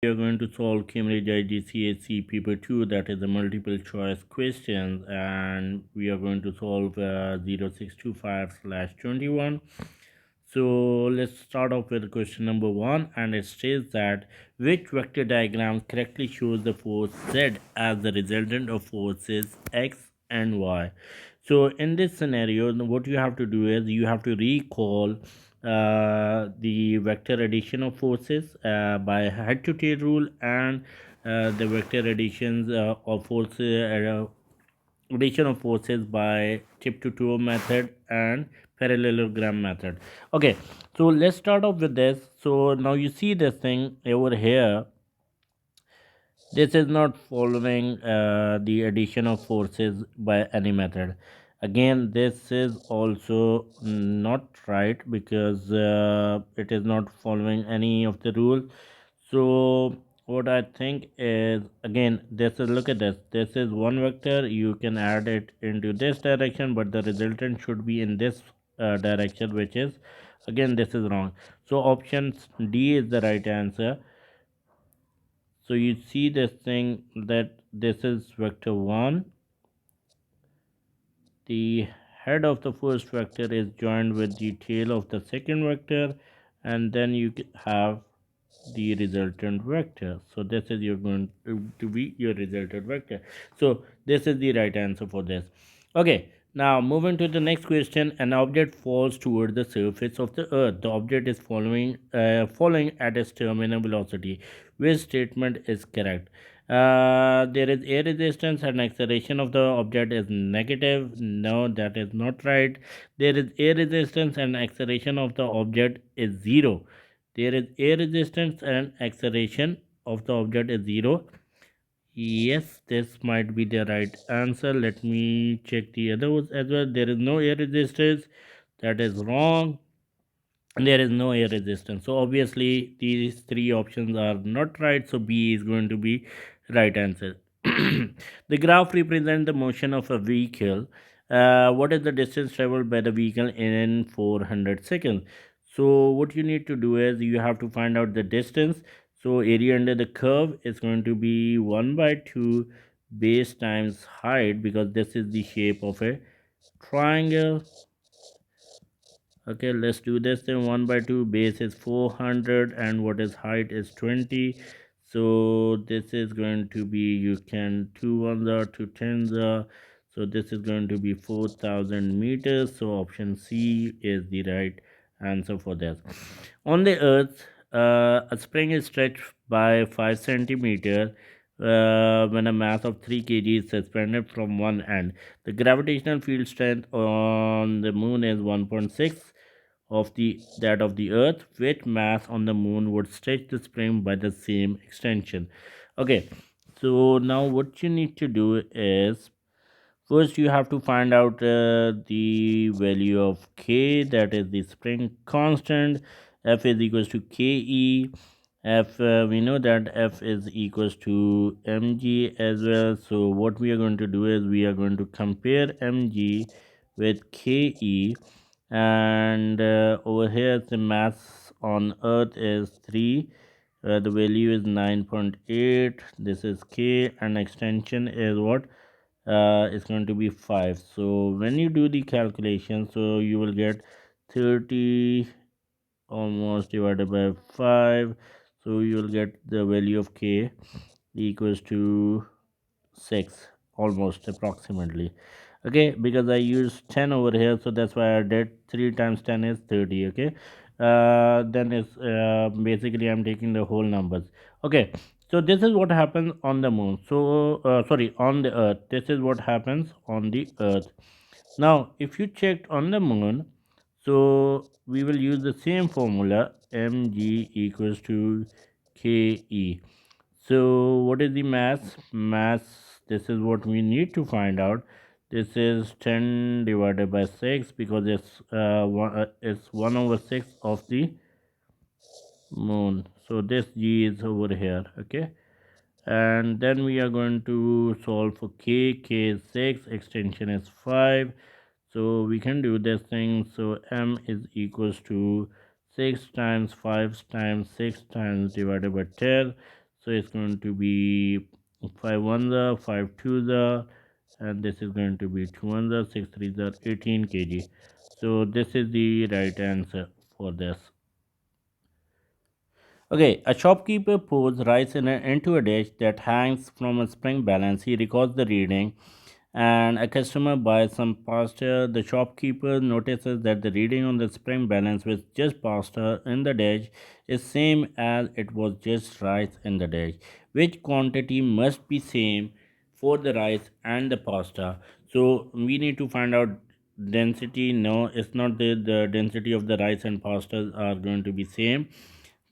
We are going to solve Cambridge IGCSE paper 2, that is a multiple choice questions, and we are going to solve 0625/21. So let's start off with question number 1, and it says that which vector diagram correctly shows the force Z as the resultant of forces X and Y. So in this scenario, what you have to do is you have to recall the vector addition of forces by head to tail rule, and the vector additions of forces addition of forces by tip to toe method and parallelogram method. Okay, so let's start off with this. So now you see this thing over here, this is not following the addition of forces by any method. Again, this is also not right because it is not following any of the rules. So what I think is, again, this is, look at this, this is one vector, you can add it into this direction, but the resultant should be in this direction, which is, again, this is wrong. So option D is the right answer. So you see this thing that this is vector 1. The head of the first vector is joined with the tail of the second vector, and then you have the resultant vector. So this is your going to be your resultant vector. So this is the right answer for this. Okay, now moving to the next question. An object falls toward the surface of the earth. The object is following at its terminal velocity. Which statement is correct? There is air resistance and acceleration of the object is negative. No, that is not right. There is air resistance and acceleration of the object is 0. There is air resistance and acceleration of the object is 0. Yes, this might be the right answer. Let me check the others as well. There is no air resistance. That is wrong. And there is no air resistance. So obviously these three options are not right. So B is going to be right answer. The graph represents the motion of a vehicle. What is the distance traveled by the vehicle in 400 seconds? So what you need to do is you have to find out the distance. So area under the curve is going to be 1 by 2 base times height, because this is the shape of a triangle. Okay, let's do this. Then 1 by 2 base is 400 and what is height is 20. So this is going to be, you can 2 ones are 2 tens are, so this is going to be 4000 meters. So option C is the right answer for this. On the earth, a spring is stretched by 5 centimeter when a mass of 3 kg is suspended from one end. The gravitational field strength on the moon is 1.6 of the earth. Which mass on the moon would stretch the spring by the same extension? Okay, so now what you need to do is, first you have to find out the value of k, that is the spring constant. F is equals to ke. F, we know that F is equals to mg as well. So what we are going to do is we are going to compare mg with ke, and over here the mass on earth is 3. The value is 9.8. This is k, and extension is what? It's going to be 5. So when you do the calculation, so you will get 30 almost divided by 5. So you will get the value of k equals to 6, almost approximately. Okay, because I used 10 over here, so that's why I did 3 times 10 is 30. Okay, then it's basically I'm taking the whole numbers. Okay, so this is what happens on the moon. So sorry, on the earth, this is what happens on the earth. Now if you checked on the moon, so we will use the same formula, mg equals to ke. So what is the mass? This is what we need to find out. This is 10 divided by 6, because it's 1 over 6 of the moon. So this g is over here. Okay, and then we are going to solve for k is 6, extension is 5. So we can do this thing. So m is equals to 6 times 5 times 6 times divided by 10. So it's going to be 5 ones are 5 twos are, and this is going to be 2 ones are 6 threes are 18 kg. So this is the right answer for this. Okay, a shopkeeper pours rice into a dish that hangs from a spring balance. He records the reading, and a customer buys some pasta. The shopkeeper notices that the reading on the spring balance with just pasta in the dish is same as it was just rice in the dish. Which quantity must be same for the rice and the pasta? So we need to find out density. No, it's not the density of the rice and pastas are going to be same.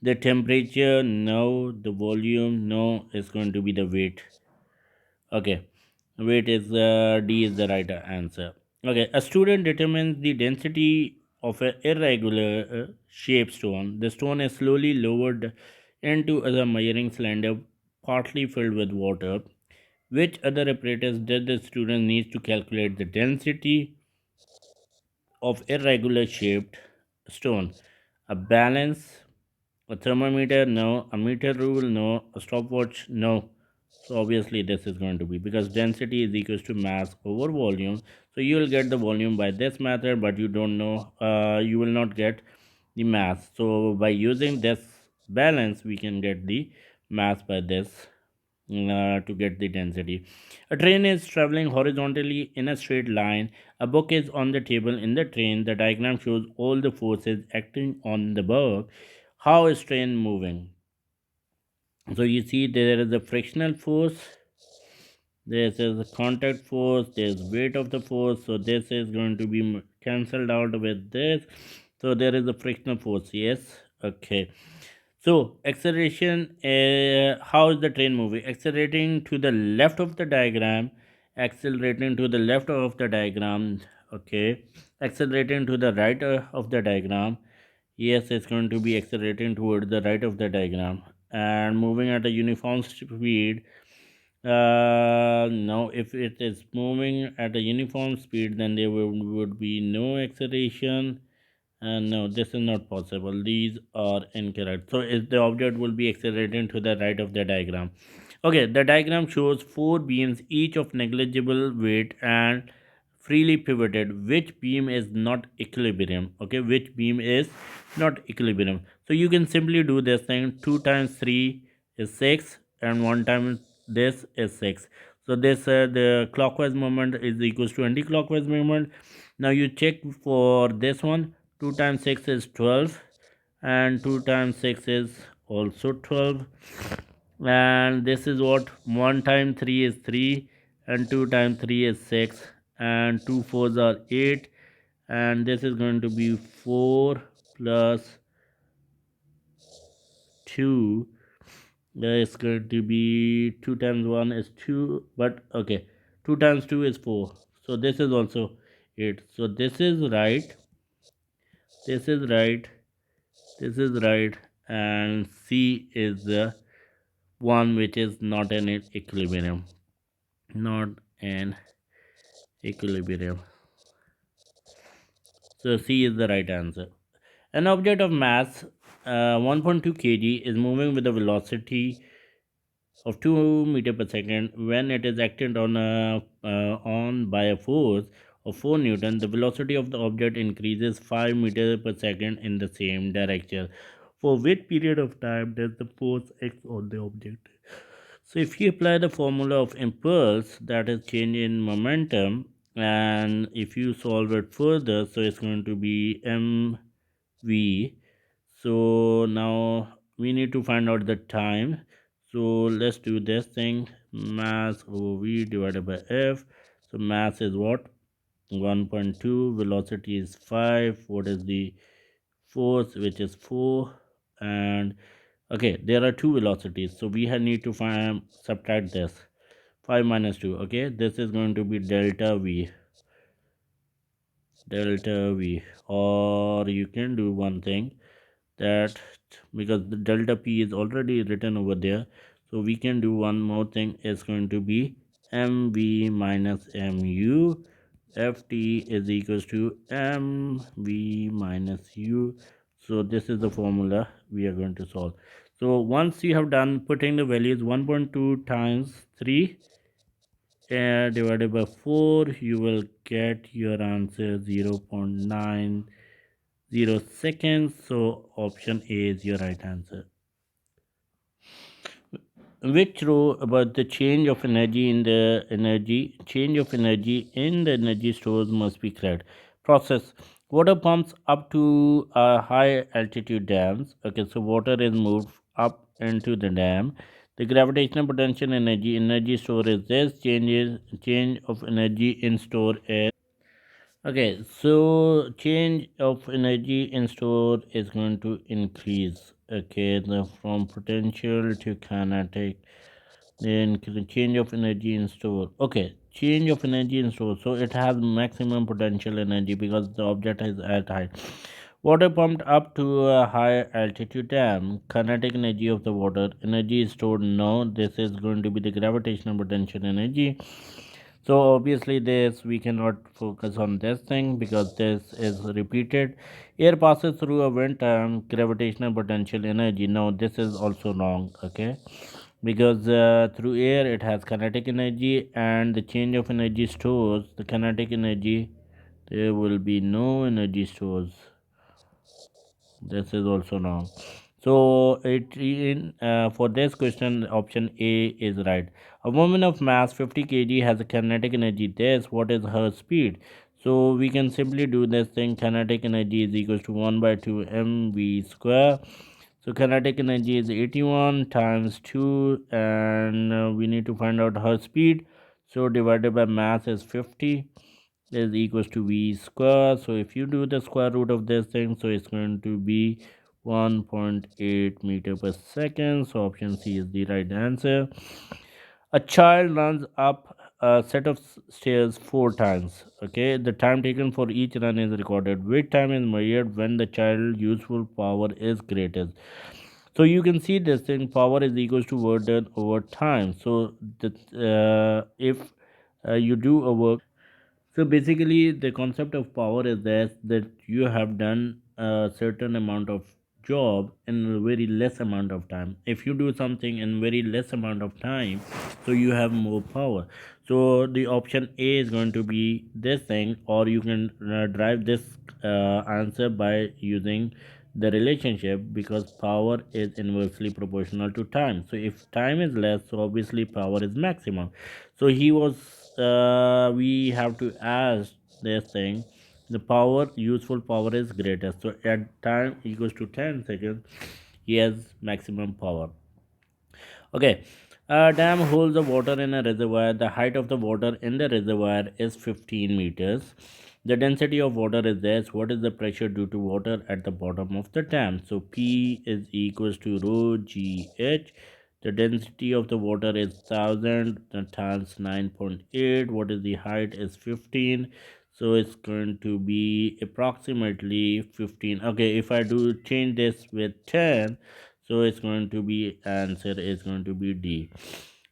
The temperature, no. The volume, no. It's going to be the weight. Okay, weight is D is the right answer. Okay, a student determines the density of an irregular shaped stone. The stone is slowly lowered into a measuring cylinder, partly filled with water. Which other apparatus does the student need to calculate the density of irregular shaped stone? A balance, a thermometer, no. A meter rule, no. A stopwatch, no. So obviously this is going to be, because density is equals to mass over volume. So you will get the volume by this method, but you don't know, you will not get the mass. So by using this balance, we can get the mass by this to get the density. A train is traveling horizontally in a straight line. A book is on the table in the train. The diagram shows all the forces acting on the book. How is train moving? So you see there is a frictional force, this is a contact force, there's weight of the force, so this is going to be cancelled out with this. So there is a frictional force, yes. Okay, so acceleration, how is the train moving? Accelerating to the left of the diagram, accelerating to the left of the diagram. Okay, accelerating to the right of the diagram. Yes, it's going to be accelerating towards the right of the diagram and moving at a uniform speed. No, if it is moving at a uniform speed, then there would be no acceleration. And no, this is not possible. These are incorrect. So if the object will be accelerating to the right of the diagram. Okay, the diagram shows four beams, each of negligible weight and freely pivoted. Which beam is not equilibrium? Okay, which beam is not equilibrium? So you can simply do this thing. 2 times 3 is 6, and 1 times this is 6. So this the clockwise movement is equals to anti-clockwise movement. Now you check for this one. 2 times 6 is 12, and 2 times 6 is also 12, and this is what 1 times 3 is 3, and 2 times 3 is 6, and 2 fours are 8, and this is going to be 4 plus 2. It's going to be 2 times 1 is 2, but okay, 2 times 2 is 4, so this is also 8. So this is right, this is right, this is right, and C is the one which is not an equilibrium, not an equilibrium. So C is the right answer. An object of mass 1.2 kg is moving with a velocity of 2 meter per second. When it is acted on by a force of 4 newton, the velocity of the object increases 5 meter per second in the same direction. For which period of time does the force act on the object? So if you apply the formula of impulse, that is change in momentum, and if you solve it further, so it's going to be mv. So now we need to find out the time. So let's do this thing, mass over v divided by f. So mass is what? 1.2, velocity is 5, what is the force, which is 4, and okay, there are two velocities, so we need to find subtract this. 5 minus 2, okay, this is going to be delta v, delta v. Or you can do one thing, that because the delta p is already written over there, so we can do one more thing, is going to be mv minus mu. Ft is equals to mv minus u. So this is the formula we are going to solve. So once you have done putting the values, 1.2 times 3 divided by 4, you will get your answer 0.90 seconds. So option A is your right answer. Which row about the change of energy in the energy stores must be correct? Process. Water pumps up to high altitude dams. Okay, so water is moved up into the dam. The gravitational potential energy store is this. Change of energy in store is okay. So change of energy in store is going to increase. Okay, from potential to kinetic, then change of energy in store. Okay, change of energy in store. So it has maximum potential energy because the object is at height. Water pumped up to a high altitude dam. Kinetic energy of the water. Energy is stored now. This is going to be the gravitational potential energy. So obviously this we cannot focus on this thing because this is repeated. Air passes through a vent and gravitational potential energy. Now this is also wrong. Okay, because through air it has kinetic energy and the change of energy stores the kinetic energy. There will be no energy stores. This is also wrong. So it in for this question option A is right. A woman of mass 50 kg has a kinetic energy this. What is her speed? So we can simply do this thing. Kinetic energy is equals to 1 by 2 mv square. So kinetic energy is 81 times 2 and we need to find out her speed. So divided by mass is 50 is equals to v square. So if you do the square root of this thing, so it's going to be 1.8 meter per second. So option C is the right answer. A child runs up a set of stairs 4 times. Okay, the time taken for each run is recorded. Which time is measured when the child useful power is greatest? So you can see this thing, power is equals to work done over time. So that if you do a work, so basically, the concept of power is that you have done a certain amount of job in a very less amount of time. If you do something in very less amount of time, so you have more power. So the option A is going to be this thing, or you can drive this answer by using the relationship because power is inversely proportional to time. So if time is less, so obviously power is maximum. So he was we have to ask this thing, the power useful power is greatest, so at time equals to 10 seconds he has maximum power. Okay, a dam holds the water in a reservoir. The height of the water in the reservoir is 15 meters. The density of water is this. What is the pressure due to water at the bottom of the dam? So P is equals to rho GH. The density of the water is 1000 times 9.8. What is the height is 15. So it's going to be approximately 15. Okay, if I do change this with 10, so it's going to be answer is going to be D.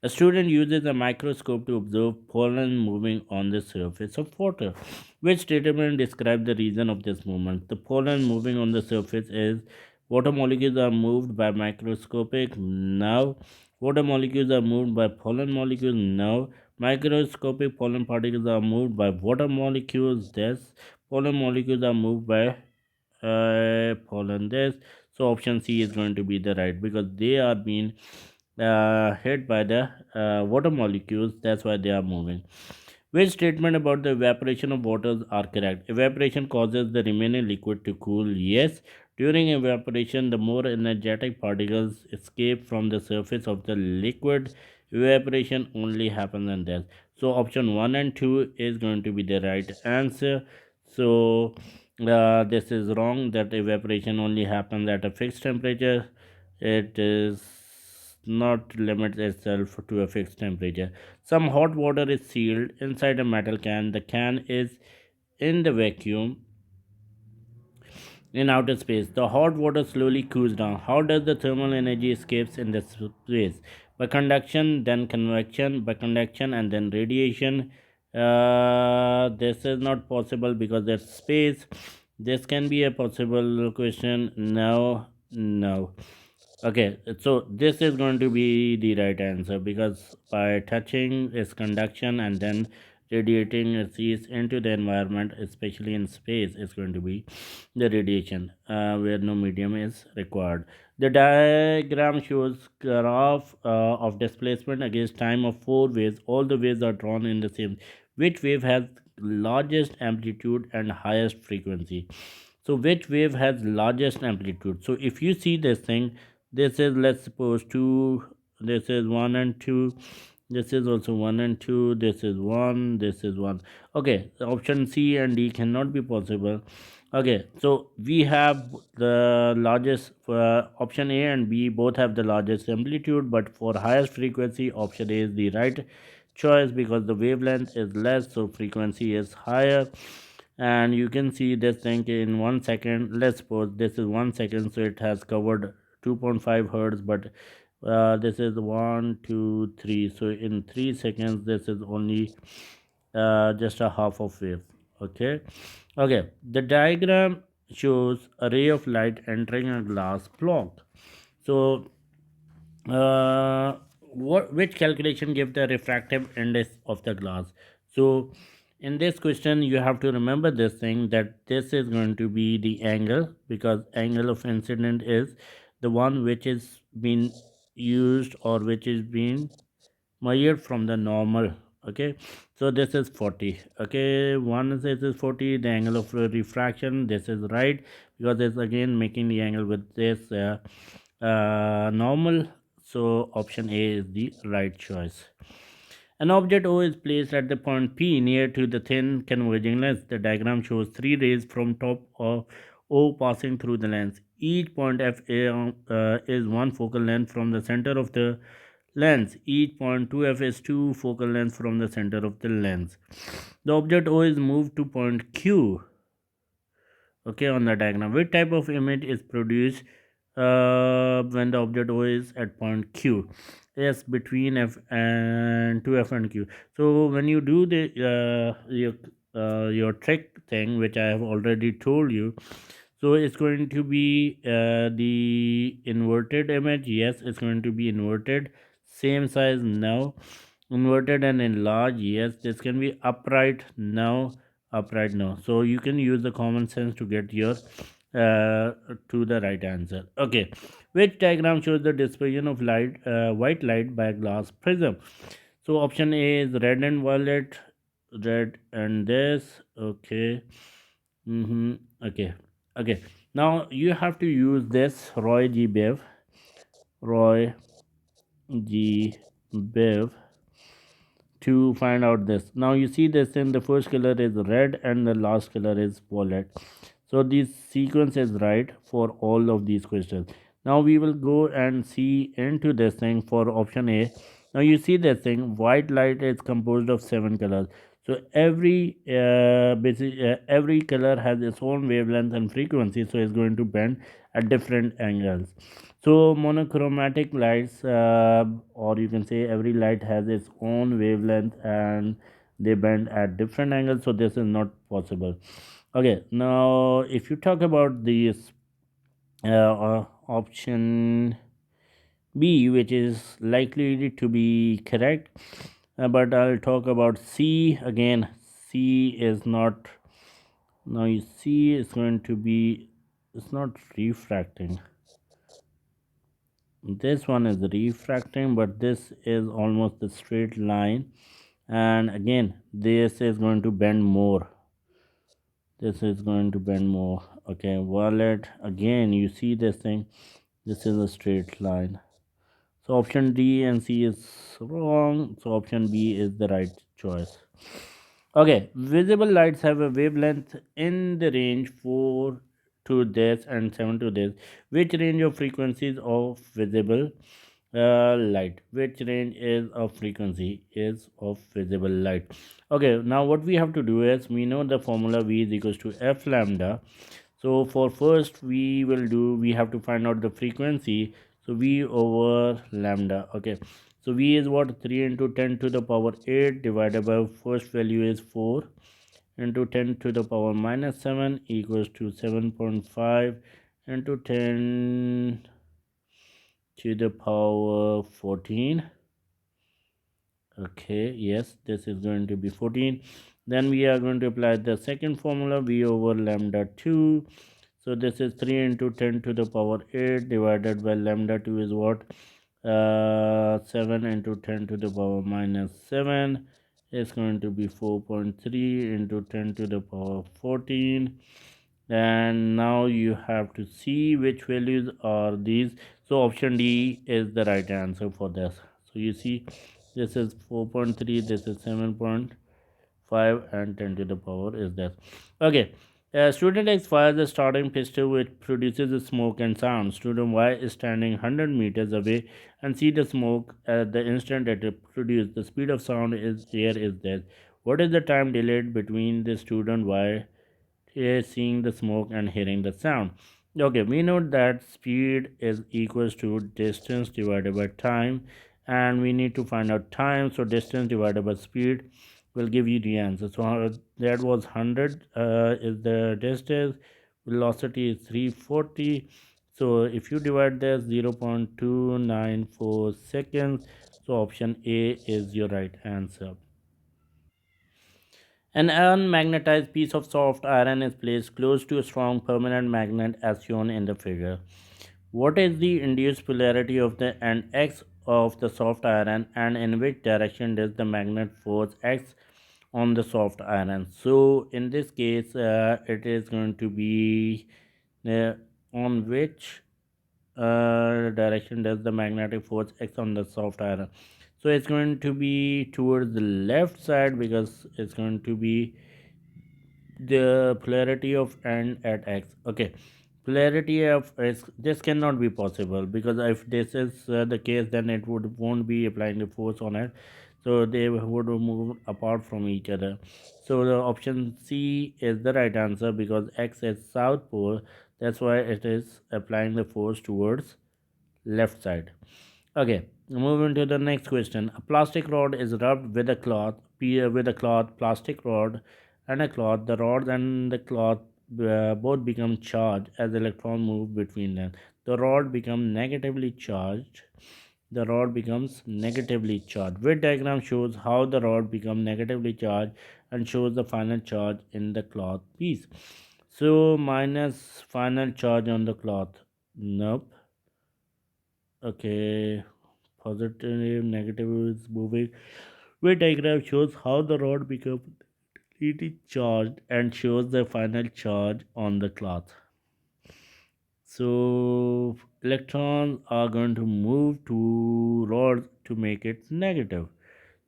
A student uses a microscope to observe pollen moving on the surface of water. Which statement describes the reason of this movement? The pollen moving on the surface is water molecules are moved by microscopic. Now, water molecules are moved by pollen molecules. Now, microscopic pollen particles are moved by water molecules. Thus, pollen molecules are moved by pollen this. So option C is going to be the right because they are being hit by the water molecules, that's why they are moving. Which statement about the evaporation of waters are correct? Evaporation causes the remaining liquid to cool. Yes. During evaporation, the more energetic particles escape from the surface of the liquid. Evaporation only happens in that. So option 1 and 2 is going to be the right answer. So this is wrong, that evaporation only happens at a fixed temperature. It is not limits itself to a fixed temperature. Some hot water is sealed inside a metal can. The can is in the vacuum in outer space. The hot water slowly cools down. How does the thermal energy escapes in this space? By conduction, then convection, by conduction, and then radiation. This is not possible because there's space. This can be a possible question. No, no. Okay, so this is going to be the right answer because by touching its conduction and then radiating its heat into the environment, especially in space, is going to be the radiation where no medium is required. The diagram shows graph of displacement against time of four waves. All the waves are drawn in the same. Which wave has largest amplitude and highest frequency? So which wave has largest amplitude? So if you see this thing, this is, let's suppose, 2, this is 1 and 2, this is also 1 and 2, this is 1, this is 1. Okay, option C and D cannot be possible. Okay, so we have the largest, option A and B both have the largest amplitude, but for highest frequency, option A is the right choice because the wavelength is less, so frequency is higher. And you can see this thing in 1 second. Let's suppose this is 1 second, so it has covered 2.5 hertz, but this is 1 2 3, so in 3 seconds this is only just a half of wave. Okay. Okay, the diagram shows a ray of light entering a glass block. So which calculation give the refractive index of the glass? So in this question you have to remember this thing, that this is going to be the angle, because angle of incident is the one which is being used or which is being measured from the normal. Okay, so this is 40. Okay, one is, this is 40, the angle of refraction, this is right, because it's again making the angle with this normal. So option A is the right choice. An object O is placed at the point P near to the thin converging lens. The diagram shows three rays from top of O passing through the lens. Each point F is one focal length from the center of the lens. Each point 2F is two focal lengths from the center of the lens. The object O is moved to point Q. Okay, on the diagram, which type of image is produced when the object O is at point Q? Yes, between F and 2F and Q. So when you do the your trick thing, which I have already told you, so it's going to be the inverted image. Yes, it's going to be inverted, same size now. Inverted and enlarged, yes. This can be upright now, upright now. So you can use the common sense to get your to the right answer. Okay, which diagram shows the dispersion of light, white light by a glass prism? So option A is red and violet, red and this. Okay. Okay. Okay. Now you have to use this Roy G. Biv. Roy G. Biv to find out this. Now you see this in the first color is red and the last color is violet. So this sequence is right for all of these questions. Now we will go and see into this thing for option A. Now you see this thing, white light is composed of 7 colors. So every color has its own wavelength and frequency, so it's going to bend at different angles. So monochromatic lights, or you can say every light has its own wavelength and they bend at different angles. So this is not possible. Okay, now if you talk about this option B, which is likely to be correct, but I'll talk about C again. C is not. Now you see, it's going to be. It's not refracting. This one is refracting, but this is almost a straight line, and again this is going to bend more. This is going to bend more. Okay, violet, again you see this thing, this is a straight line. So option D and C is wrong, so option B is the right choice. Okay, visible lights have a wavelength in the range 4 to this and 7 to this. Which range of frequencies of visible light? Which range is of frequency is of visible light? Okay, now what we have to do is, we know the formula V is equals to F lambda. So for first we have to find out the frequency. So V over lambda. Okay, so V is what, 3 into 10 to the power 8 divided by first value is 4 into 10 to the power minus 7 equals to 7.5 into 10 to the power 14. Okay, yes, this is going to be 14. Then we are going to apply the second formula, v over lambda 2. So this is 3 into 10 to the power 8 divided by lambda 2 is what? 7 into 10 to the power minus 7 is going to be 4.3 into 10 to the power 14. And now you have to see which values are these. So option D is the right answer for this. So you see, this is 4.3, this is 7.5, and 10 to the power is this. Okay. Student X fires the starting pistol which produces a smoke and sound. Student Y is standing 100 meters away and see the smoke at the instant that it produced. The speed of sound is here is this. What is the time delayed between the student Y seeing the smoke and hearing the sound? Okay, we know that speed is equals to distance divided by time, and we need to find out time. So distance divided by speed will give you the answer. So that was 100 is the distance, velocity is 340. So if you divide this 0.294 seconds, so option A is your right answer. An unmagnetized piece of soft iron is placed close to a strong permanent magnet as shown in the figure. What is the induced polarity of the end X of the soft iron, and in which direction does the magnet force X on the soft iron? So in this case, it is going to be uh, on which direction does the magnetic force X on the soft iron? So it's going to be towards the left side because it's going to be the polarity of n at x. Okay, polarity of x, this cannot be possible because if this is the case, then it would won't be applying the force on it, so they would move apart from each other. So the option C is the right answer because x is south pole, that's why it is applying the force towards left side. Okay, moving to the next question. A plastic rod is rubbed with a cloth, plastic rod, and a cloth. The rod and the cloth both become charged as electrons move between them. The rod becomes negatively charged. The rod becomes negatively charged. Which diagram shows how the rod becomes negatively charged and shows the final charge in the cloth piece? So minus final charge on the cloth. Nope. Okay, positive, negative is moving. Where diagram shows how the rod becomes completely charged and shows the final charge on the cloth. So electrons are going to move to rod to make it negative.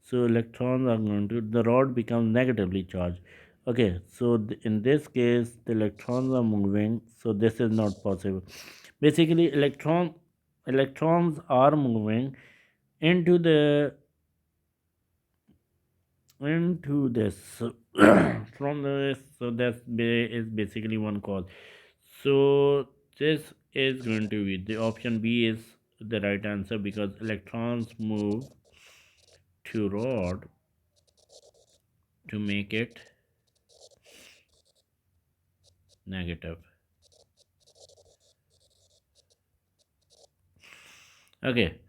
So electrons are going to, the rod becomes negatively charged. Okay, so in this case the electrons are moving, so this is not possible. Basically electrons are moving into the into this from this, so is basically one cause. So this is going to be the option B is the right answer because electrons move to rod to make it negative. Okay,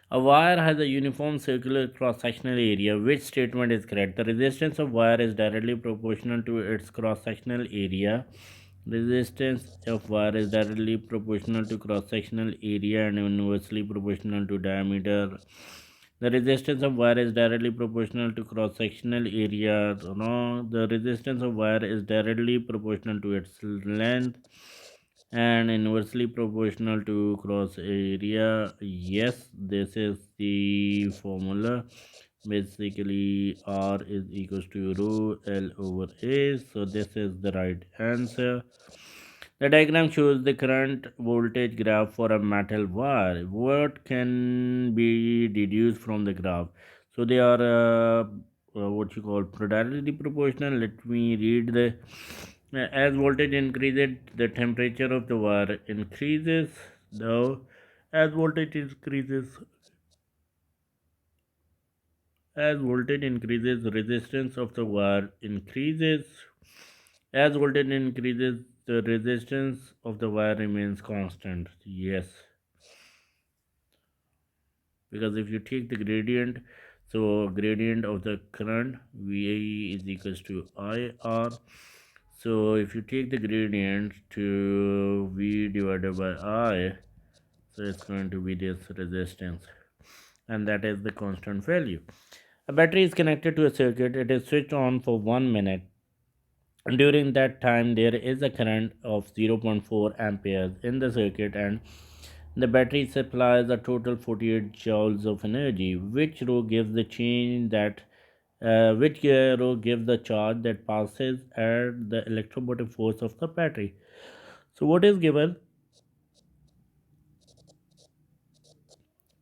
a wire has a uniform circular cross-sectional area. Which statement is correct? The resistance of wire is directly proportional to its cross-sectional area. Resistance of wire is directly proportional to cross-sectional area and inversely proportional to diameter. The resistance of wire is directly proportional to cross-sectional area. No, the resistance of wire is directly proportional to its length and inversely proportional to cross area. Yes, this is the formula. Basically, R is equals to rho L over A. So this is the right answer. The diagram shows the current voltage graph for a metal wire. What can be deduced from the graph? So they are what you call directly proportional. Let me read the as voltage increases, the temperature of the wire increases. Though, as voltage increases, resistance of the wire increases. As voltage increases, the resistance of the wire remains constant. Yes. because if you take the gradient, so gradient of the current V is equals to IR. So if you take the gradient to V divided by I, so it's going to be this resistance, and that is the constant value. A battery is connected to a circuit. It is switched on for 1 minute. During that time, there is a current of zero point 0.4 amperes in the circuit, and the battery supplies a total 48 joules of energy. Which row gives the change that which row gives the charge that passes at the electromotive force of the battery? So what is given?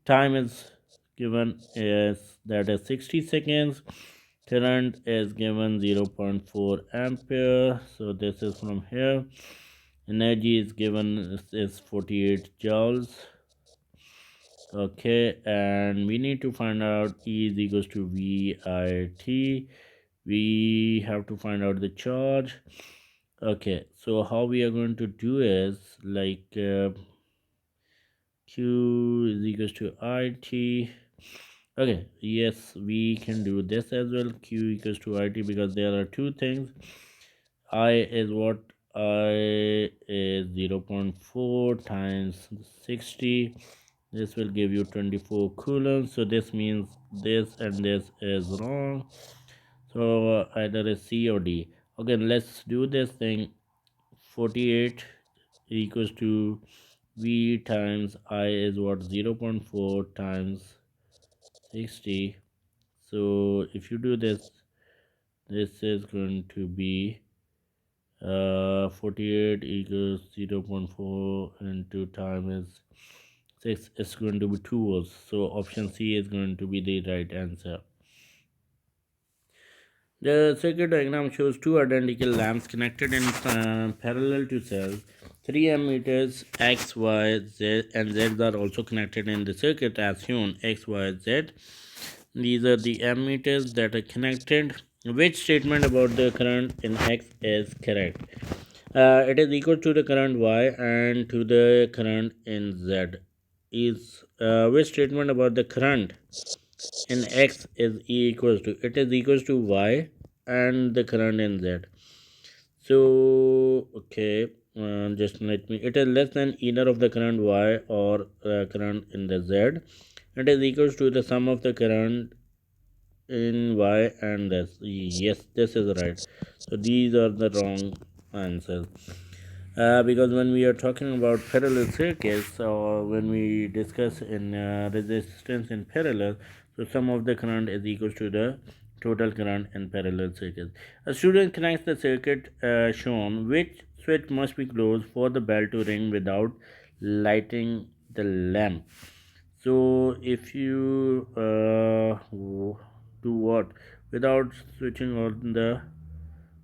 Time is given is that is 60 seconds. Current is given zero point 0.4 ampere. So this is from here. Energy is given is 48 joules. Okay, and we need to find out E is equals to VIT. We have to find out the charge. Okay, so how we are going to do is like Q is equals to IT. Okay, yes, we can do this as well. Q equals to IT, because there are two things. I is what? I is 0 0.4 times 60. This will give you 24 coulombs. So this means this and this is wrong. So either is C or D. Okay, let's do this thing. 48 equals to V times I is what? 0 0.4 times 60. So if you do this, this is going to be 48 equals 0 0.4 into time is 6. It's going to be 2 volts. So option C is going to be the right answer. The circuit diagram shows two identical lamps connected in parallel to cells. 3 ammeters X, Y, Z and Z are also connected in the circuit as shown X, Y, Z. These are the ammeters that are connected. Which statement about the current in X is correct? It is equal to the current Y and to the current in Z. Is which statement about the current in X is equals to? It is equals to Y and the current in Z. So okay, just let me. It is less than either of the current Y or current in the Z. It is equals to the sum of the current in Y and this. Yes, this is right. So these are the wrong answers. Because when we are talking about parallel circuits, or when we discuss in resistance in parallel, so sum of the current is equal to the total current in parallel circuits. A student connects the circuit shown. Which switch must be closed for the bell to ring without lighting the lamp? So if you do what without switching on the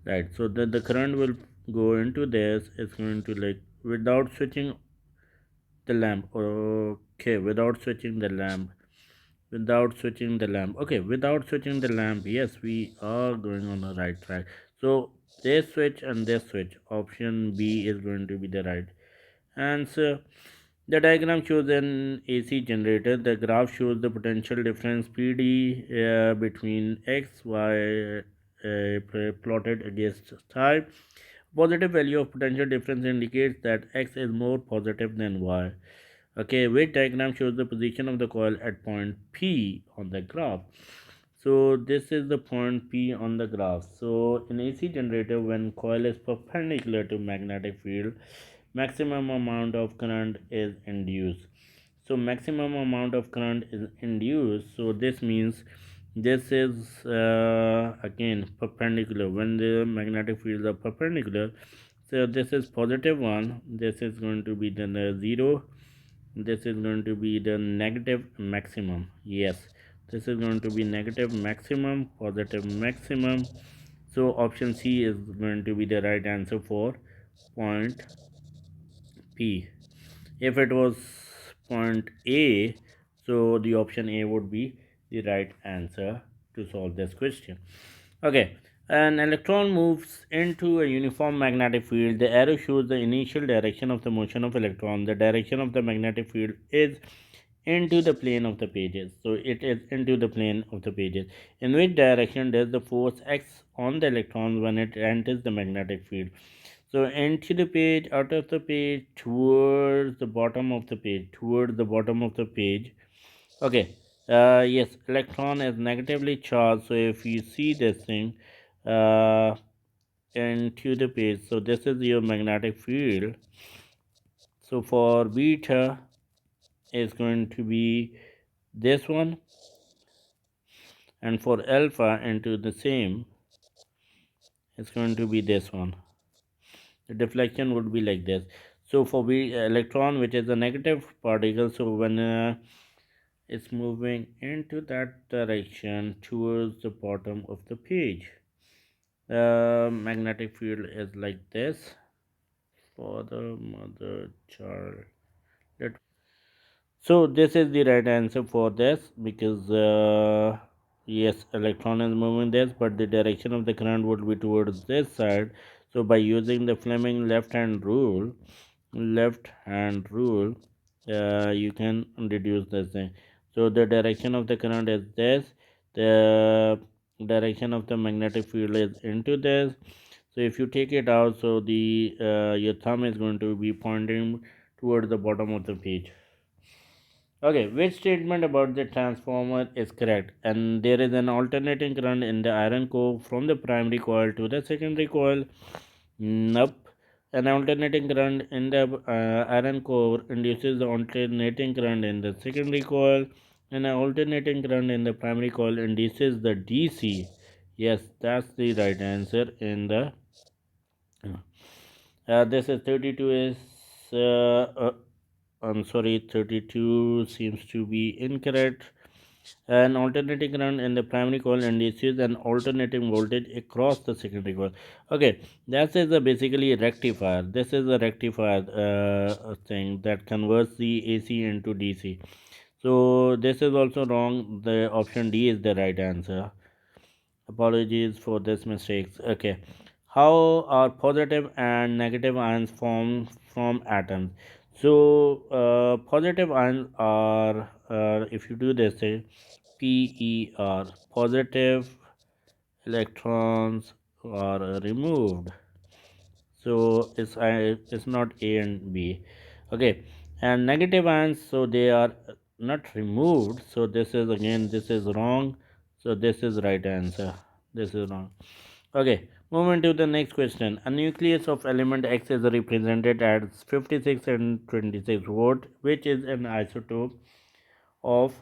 light, so that the current will go into this, it's going to like without switching the lamp. Okay, without switching the lamp, without switching the lamp. Okay, without switching the lamp, yes, we are going on the right track. So this switch and this switch, option B is going to be the right answer. The diagram shows an AC generator. The graph shows the potential difference PD between X, Y plotted against time. Positive value of potential difference indicates that X is more positive than Y. Okay, which diagram shows the position of the coil at point P on the graph? So this is the point P on the graph. So in AC generator, when coil is perpendicular to magnetic field, maximum amount of current is induced. So maximum amount of current is induced. So this means this is again perpendicular. When the magnetic fields are perpendicular, so this is positive one. This is going to be then the zero. This is going to be the negative maximum. Yes, this is going to be negative maximum, positive maximum. So option C is going to be the right answer for point P. If it was point A, so the option A would be the right answer to solve this question. Okay, an electron moves into a uniform magnetic field. The arrow shows the initial direction of the motion of electron. The direction of the magnetic field is into the plane of the pages. So it is into the plane of the pages. In which direction does the force x on the electron when it enters the magnetic field? So into the page, out of the page, towards the bottom of the page, towards the bottom of the page. Okay. Yes, electron is negatively charged. So if you see this thing into the page, so this is your magnetic field. So for beta is going to be this one, and for alpha into the same it's going to be this one. The deflection would be like this. So for electron, which is a negative particle, so when it's moving into that direction towards the bottom of the page, the magnetic field is like this for the mother child. So this is the right answer for this, because yes, electron is moving this, but the direction of the current would be towards this side. So by using the Fleming left hand rule, you can reduce this thing. So the direction of the current is this, the direction of the magnetic field is into this. So if you take it out, so the your thumb is going to be pointing towards the bottom of the page. Okay, which statement about the transformer is correct? And there is an alternating current in the iron core from the primary coil to the secondary coil. Nope. An alternating current in the iron core induces the alternating current in the secondary coil, and an alternating current in the primary coil induces the DC. Yes, that's the right answer in the. This is 32 is. I'm sorry, 32 seems to be incorrect. An alternating current in the primary coil induces an alternating voltage across the secondary coil. Okay, that is a basically a rectifier. This is a rectifier thing that converts the AC into DC. So this is also wrong. The option D is the right answer. Apologies for this mistakes. Okay, how are positive and negative ions formed from atoms? So positive ions are, if you do this, say PER, positive electrons are removed. So it's not A and B. Okay, and negative ions, so they are not removed. So this is, again, this is wrong. So this is right answer. This is wrong. Okay, moving to the next question. A nucleus of element X is represented as 56 and 26 volt, which is an isotope of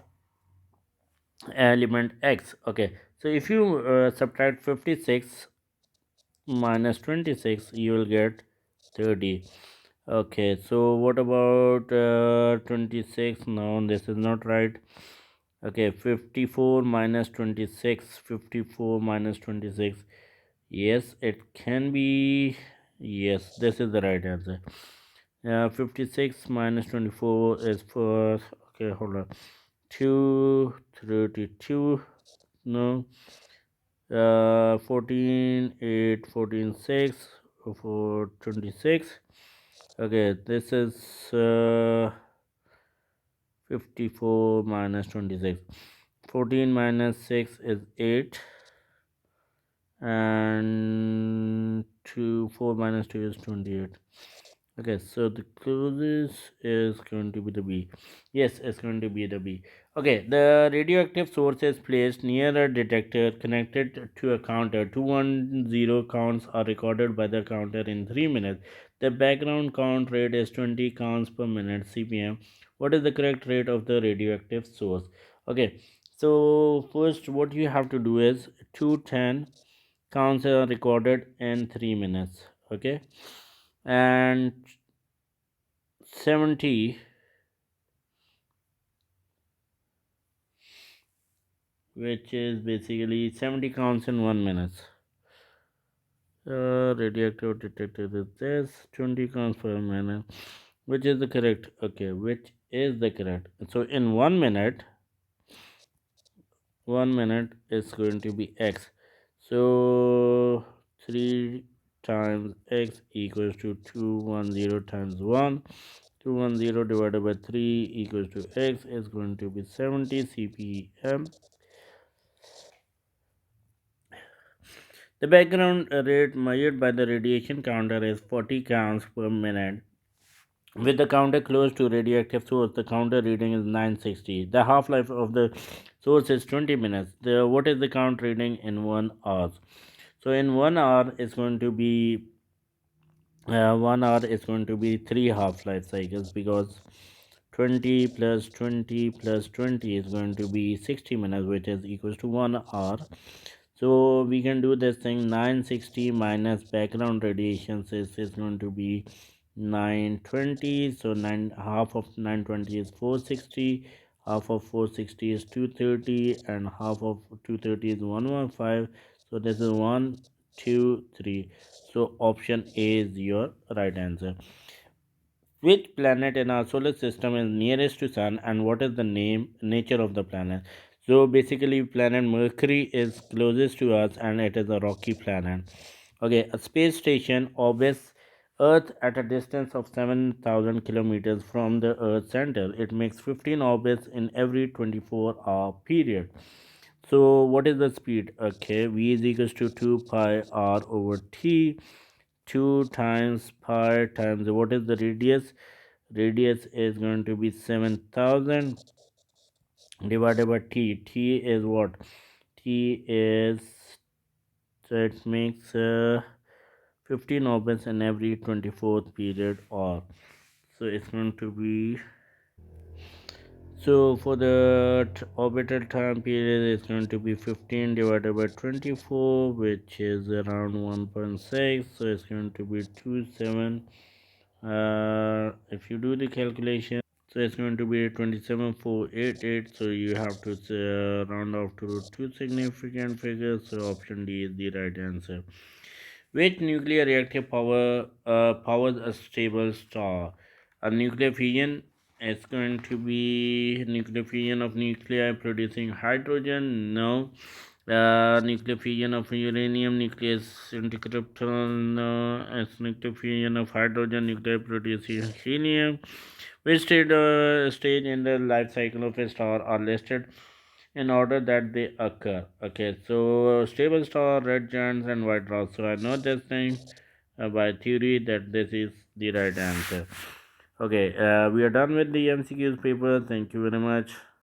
element X. Okay, so if you subtract 56 minus 26, you will get 30. Okay, so what about 26? No, this is not right. Okay, 54 minus 26, 54 minus 26. Yes, it can be. Yes, this is the right answer. 56 minus 24 is for. Okay, hold on. 232. No. 14, 8, 14, 6 for 26. Okay, this is 54 minus 26. 14 minus 6 is 8, and 2 4 minus 2 is 28. Okay, so the closest is going to be the B. Yes, it's going to be the B. Okay, the radioactive source is placed near a detector connected to a counter. 210 counts are recorded by the counter in 3 minutes. The background count rate is 20 counts per minute (cpm). What is the correct rate of the radioactive source? Okay, so first what you have to do is 210 counts are recorded in 3 minutes. Okay, and 70, which is basically 70 counts in 1 minute. Radioactive detector is this, 20 counts per minute. Which is the correct? Okay, which is the correct? So in 1 minute is going to be x. So 3 times x equals to 210 times 1. 210 divided by 3 equals to x is going to be 70 cpm. The background rate measured by the radiation counter is 40 counts per minute. With the counter close to radioactive source, the counter reading is 960. The half-life of the source is 20 minutes. What is the count reading in 1 hour? So in 1 hour, it's going to be 1 hour is going to be 3 half-life cycles, because 20 plus 20 plus 20 is going to be 60 minutes, which is equals to 1 hour. So we can do this thing. 960 minus background radiation is going to be 920. So 9, half of 920 is 460, half of 460 is 230, and half of 230 is 115. So this is 1, 2, 3. So option A is your right answer. Which planet in our solar system is nearest to sun, and what is the nature of the planet? So basically, planet Mercury is closest to us, and it is a rocky planet. Okay, a space station orbits Earth at a distance of 7,000 kilometers from the Earth's center. It makes 15 orbits in every 24-hour period. So what is the speed? Okay, v is equals to 2 pi r over t. 2 times pi times what is the radius? Radius is going to be 7,000 divided by t. T is what? T is, so it makes 15 orbits in every 24th period, or so it's going to be. So for the orbital time period, it's going to be 15 divided by 24, which is around 1.6. So it's going to be 27. If you do the calculation, so it's going to be 27488. So you have to round off to two significant figures. So option D is the right answer. Which nuclear reactor powers a stable star? A nuclear fusion is going to be nuclear fusion of nuclei producing hydrogen. No. Nuclear fusion of uranium, nucleus into krypton. No. It's nuclear fusion of hydrogen, nuclei producing helium. Which stage in the life cycle of a star are listed in order that they occur? Okay, so stable star, red giants, and white dwarfs. So I know this thing by theory that this is the right answer. Okay, we are done with the MCQs paper. Thank you very much.